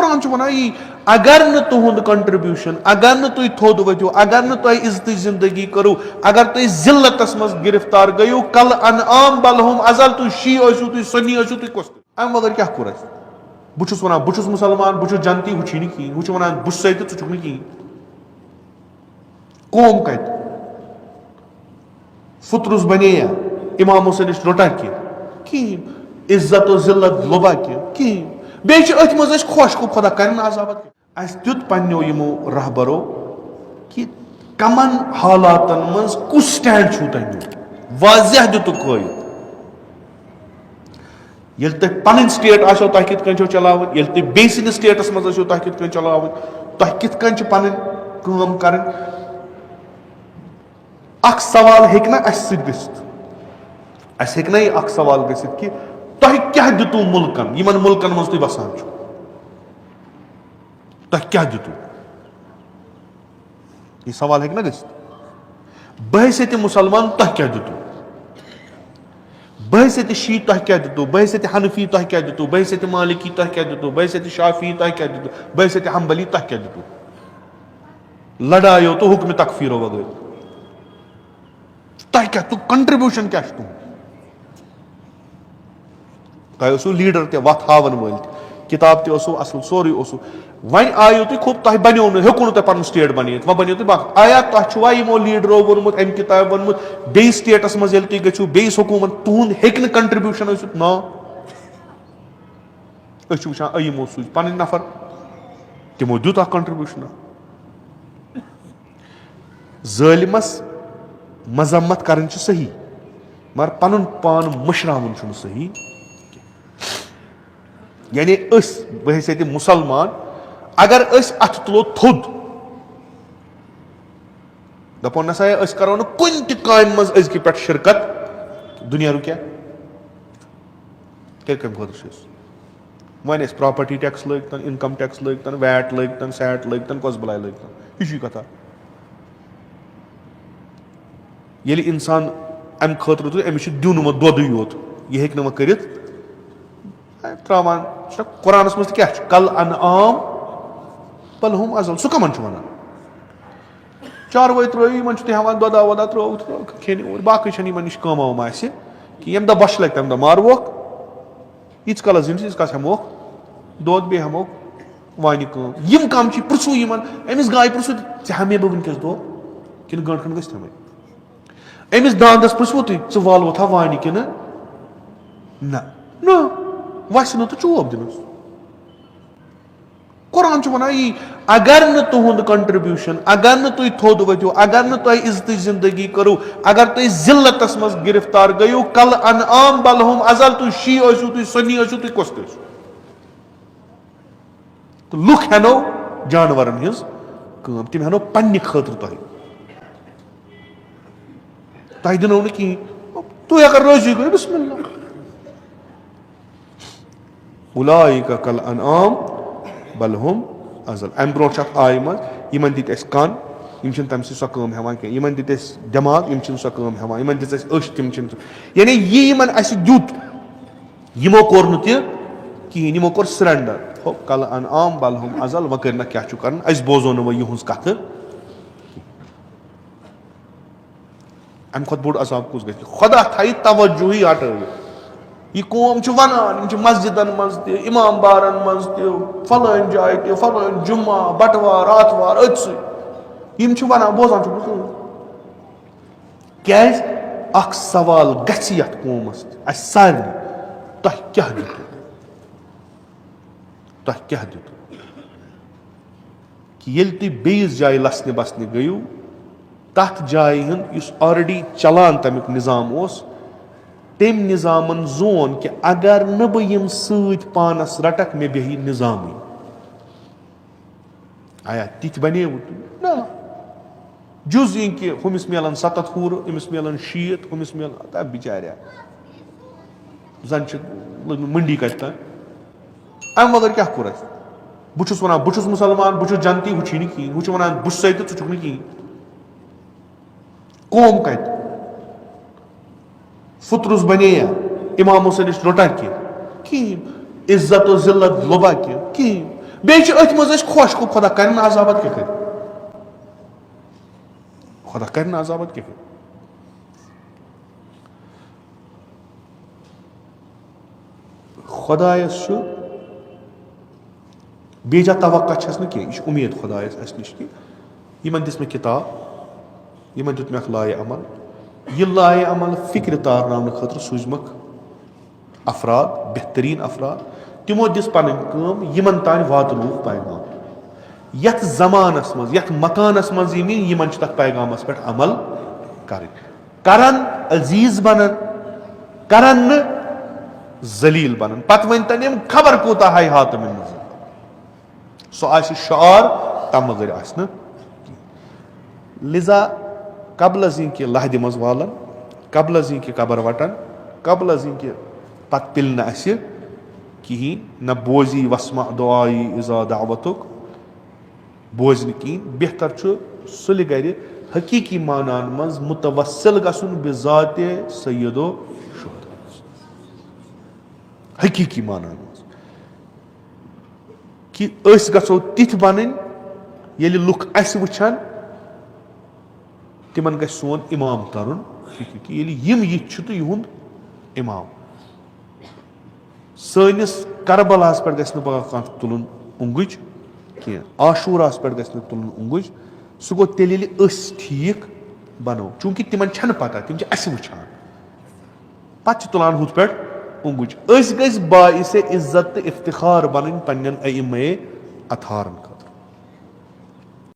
قرآن چھُ وَنان یی اگر نہٕ تُہُنٛد کنٹربیوٗشن اگر نہٕ تُہۍ تھوٚد ؤتھِو اگر نہٕ تۄہہِ عزتٕچ زندگی کٔرٕو اگر تُہۍ ذلتس منٛز گرفتار گٔیو کل انعام بل ہُم ازل تُہۍ شی ٲسِو تُہۍ سنی ٲسِو تُہۍ کۄس تہِ امہِ وغٲر کیٛاہ کوٚر اَسہِ بہٕ چھُس وَنان بہٕ چھُس مُسلمان بہٕ چھُس جنتی ہُہ چھی نہٕ کِہیٖنۍ ہُہ چھُ وَنان بہٕ چھُسے تہٕ ژٕ چھُکھ نہٕ کِہیٖنۍ قوم کتہِ فطرُس بنییا اِمامو سۭتۍ نِش روٚٹا کینٛہہ عزت و ذلت لوبا کینٛہہ بیٚیہِ چھِ أتھۍ منٛز أسۍ خۄش گوٚو خۄدا کرِ نہٕ عذابت اَسہِ دیُت پنٛنیو یِمو رہبرو کہِ کمن حالاتن منٛز کُس سٹینڈ چھُو تۄہہِ نیُن واضح دِتُکھ ہٲیِتھ ییٚلہِ تۄہہِ پنٕنۍ سٹیٹ آسیو تۄہہِ کِتھ کٔنۍ چھو چلاوٕنۍ ییٚلہِ تُہۍ بیٚیہِ سٕنٛدِس سٹیٹس منٛز ٲسِو تۄہہِ کِتھ کٔنۍ چلاوٕنۍ تۄہہِ کِتھ کٔنۍ چھِ پنٕنۍ کٲم کرٕنۍ اکھ سوال ہیٚکہِ نہ اسہِ سۭتۍ گٔژھِتھ اسہِ ہیٚکہِ نہ یہِ اکھ سوال گٔژھِتھ کہِ تۄہہِ کیٛاہ دِتوٗ مُلکن یِمن مُلکن منٛز تُہۍ بسان چھِو تۄہہِ کیٛاہ دِتوٗ یہِ سوال ہیٚکہِ نہ گٔژھِتھ بحثیتِ مُسلمان تۄہہِ کیٛاہ دِتوٗ بحثیتِ شی تۄہہِ کیٛاہ دِتوٗ بحثیتِ حنفی تۄہہِ کیٛاہ دِتوٗ بحثیتِ مالکی تۄہہِ کیٛاہ دِتوٗ بحثیتِ شافی تۄہہِ کیٛاہ دِتوٗ بحثیتِ حنبلی تۄہہِ کیٛاہ دِتوٗ لڑایو تہٕ حُکمہِ تکفیٖرو وغٲر تۄہہِ کیٛاہ تہٕ کنٹربیوٗشن کیٛاہ چھُ تُہُنٛد تۄہہِ اوسوٕ لیٖڈر تہِ وتھ ہاوان وٲلۍ تہِ کِتاب تہِ اوسوٕ اصٕل سورُے اوسوٕ وۄنۍ آیو تُہۍ کھوٚب تۄہہِ بنیو نہٕ ہیوٚکوُ نہٕ تۄہہِ پنُن سٹیٹ بنٲیِتھ وۄنۍ بنٲیِو تُہۍ باقٕے آیا تۄہہِ چھُوا یِمو لیٖڈرو ووٚنمُت امہِ کِتابہِ ووٚنمُت بیٚیِس سٹیٹس منٛز ییٚلہِ تُہۍ گٔژھِو بیٚیِس حکوٗمت تُہُنٛد ہیٚکہِ نہٕ کنٹربیوٗشن ٲسِتھ نا أسۍ چھِ وٕچھان یِمو سوٗزۍ پنٕنۍ نفر تِمو دیُت اکھ کنٹربیوٗشن ظٲلمس مذمت کرٕنۍ چھِ صحیح مگر پنُن پان مٔشراوُن چھُنہٕ صحیح یعنی أسۍ بحثیتِ مُسلمان اگر أسۍ اتھٕ تُلو تھوٚد دپون نسا أسۍ کرو نہٕ کُنہِ تہِ کامہِ منٛز أزکہِ پٮ۪ٹھ شرکت دُنیا رُکیا تیٚلہِ کمہِ خٲطرٕ چھِ أسۍ وۄنۍ ٲسۍ پراپرٹی ٹیکس لٲگتن انکم ٹیکس لٲگتن ویٹ لٲگتن سیٹ لٲگتن کۄس بلاے لٲگتن یہِ چھُے کتھا ییٚلہِ انسان امہِ خٲطرٕ تہٕ أمِس چھُ دیُن وۄنۍ دۄدٕے یوت یہِ ہیٚکہِ نہٕ وۄنۍ کٔرِتھ تراوان چھُنہ قرآنس منٛز تہِ کیٛاہ چھُ کل انعام بل ہُم ازل سُہ کمن چھُ وَنان چاروٲے ترٲیِو یِمن چھُ تُہۍ ہٮ۪وان دۄدا وۄدا ترٲوُکھ کھٮ۪نہِ اور باقٕے چھنہٕ یِمن نِش کٲم وٲم آسہِ کہِ ییٚمہِ دۄہ بۄچھِ لگہِ تمہِ دۄہ ماروکھ ییٖتِس کالس زِنٛدٕ ییٖتِس کالس ہٮ۪موکھ دۄد بیٚیہِ ہٮ۪موکھ وانہِ کٲم یِم کم چھِ پرژھو یِمن أمِس گایہِ پرژھو ژےٚ ہٮ۪مے بہٕ وٕنکیٚس دۄد کِنہٕ گٲنٛٹہٕ کھنٛڈ گٔژھۍ تھَمٕنۍ أمِس داندس پرژھوٕ تُہۍ ژٕ والوتھا وانہِ کِنہٕ نہ وسہِ نہٕ تہٕ چوب دِنس قرآن چھُ وَنان یی اگر نہٕ تُہُنٛد کنٹربیوٗشن اگر نہٕ تُہۍ تھوٚد ؤتھِو اگر نہٕ تۄہہِ عزتٕچ زندگی کٔرٕو اگر تُہۍ ذلتس منٛز گرفتار گٔیو کل انعام بل ہُم ازل تُہۍ شی ٲسِو تُہۍ سنی ٲسِو تُہۍ کۄس تہِ ٲسِو تہٕ لُکھ ہٮ۪نو جانورن ہٕنٛز کٲم تِم ہٮ۪نو پننہِ خٲطرٕ تۄہہِ دِنو نہٕ کِہیٖنۍ تُہۍ اگر رٲضی گٔیو بسم اللہ اولئک کل انعام بل ہُم ازل امہِ برونٛٹھ چھِ اتھ آیہِ منٛز یِمن دِتۍ اَسہِ کن یِم چھِنہٕ تمہِ سۭتۍ سۄ کٲم ہٮ۪وان کینٛہہ یِمن دِتۍ اَسہِ دٮ۪ماغ یِم چھِنہٕ سۄ کٲم ہٮ۪وان یِمن دِژ اَسہِ أچھ تِم چھِنہٕ یعنی یہِ یِمن اَسہِ دیُت یِمو کوٚر نہٕ تہِ کِہیٖنۍ یِمو کوٚر سرینڈر کل انعام بل ہُم ازل وۄنۍ کٔرۍ نہ کیٛاہ چھُ کرُن أسۍ بوزو نہٕ وۄنۍ یِہٕنٛز کتھٕ امہِ کھۄتہٕ بوٚڑ عذاب کُس گژھِ خۄدا تھایہِ توجہٕے ہٹٲیِتھ یہِ قوم چھِ وَنان یِم چھِ مسجدن منٛز تہِ اِمام بارن منٛز تہِ فلٲنۍ جایہِ تہِ فلٲنۍ جُمعہ بٹوار آتھوار أتھۍ سۭتۍ یِم چھِ وَنان بوزان چھُکھ ژٕ کیازِ اکھ سوال گژھِ یتھ قومس تہِ اسہِ سارنٕے تۄہہِ کیٛاہ دِتوٗ تۄہہِ کیٛاہ دِتوٗ کہِ ییٚلہِ تُہۍ بیٚیِس جایہِ لسنہِ بسنہِ گٔیو تتھ جایہِ ہُنٛد یُس آلریڈی چلان تمیُک نظام اوس تٔمۍ نظامن زون کہِ اگر نہٕ بہٕ یِم سۭتۍ پانس رٹکھ مےٚ بیٚہہِ نظامٕے آیا تِتھۍ بنیوٕ تُہۍ نہ جُز یہِ کہِ ہُمِس مِلن 7 ہوٗرٕ أمِس مِلن 60 ہُمِس مِلن تہ بِچاریا زن چھِ لٔگمٕژ مٔنڈی کتہِ تانۍ امہِ وغٲر کیٛاہ کوٚر اَسہِ بہٕ چھُس وَنان بہٕ چھُس مُسلمان بہٕ چھُس جنتی ہُہ چھی نہٕ کِہیٖنۍ ہُہ چھُ وَنان بہٕ چھُسے تہٕ ژٕ چھُکھ نہٕ کِہیٖنۍ قوم کتہِ فطرُس بنییا اِمامو سۭتۍ نِش روٚٹا کینٛہہ عزت و ذلت لوبا کینٛہہ بیٚیہِ چھِ أتھۍ منٛز أسۍ خۄش گوٚو خۄدا کَرِ نہٕ عذابت کیٛاہ کَرِ خۄدا کَرِ نہٕ عذابت کیٛاہ کَرِ خۄدایَس چھُ بیجا توقع چھَس نہٕ کینٛہہ یہِ چھِ اُمید خۄدایَس اَسہِ نِش کہِ یِمن دِژ مےٚ کِتاب یِمن دیُت مےٚ لایہِ عمل یہِ لایہِ عمل فِکرِ تارناونہٕ خٲطرٕ سوٗزمَکھ افراد بہتریٖن افراد تِمو دِژ پَنٕنۍ کٲم یِمن تانۍ واتنووُکھ پیغام یَتھ زمانَس منٛز یَتھ مکانَس منٛز یِم یِمن چھُ تَتھ پیغامَس پٮ۪ٹھ عمل کَرٕنۍ کرن عزیٖز بَنن کرن نہٕ ذلیٖل بَنن پَتہٕ ؤنۍتَن یِم خبر کوٗتاہ ھیھات منٛز سُہ آسہِ شعار تَمہِ بغٲر آسہِ نہٕ لِذا قبل از یہِ کہِ لہدِ منٛز والن قبل از یہِ کہِ قبر وَٹن قبل از یہِ کہِ پَتہٕ پِلہِ نہٕ اَسہِ کِہیٖنۍ نہ بوزی وسمع دعایی اِذا دعوتُک بوزِ نہٕ کِہیٖنۍ بہتر چھُ سُلہِ گرِ حقیٖقی معناہن منٛز مُتوسِل گژھُن بِذاتِ سیدو شہدا حقیٖقی معناہن منٛز کہِ أسۍ گژھو تِتھۍ بَنٕنۍ ییٚلہِ لُکھ اَسہِ وٕچھن تِمن گژھِ سون اِمام ترُن فِکرِ کہِ ییٚلہِ یِم یِتھۍ چھِ تہٕ یِہُنٛد اِمام سٲنِس کربلاہس پٮ۪ٹھ گژھِ نہٕ پگاہ کانٛہہ تُلُن اوٚنٛگٕج کینٛہہ عاشوٗراہس پٮ۪ٹھ گژھِ نہٕ تُلُن اوٚنٛگٕج سُہ گوٚو تیٚلہِ ییٚلہِ أسۍ ٹھیٖک بنو چوٗنٛکہِ تِمن چھنہٕ پتہ تِم چھِ اَسہِ وٕچھان پتہٕ چھِ تُلان ہُتھ پٮ۪ٹھ اوٚنٛگٕج أسۍ گٔژھۍ باعثِ عزت تہٕ افتخار بنٕنۍ پننٮ۪ن ائمہ اطہارن خٲطرٕ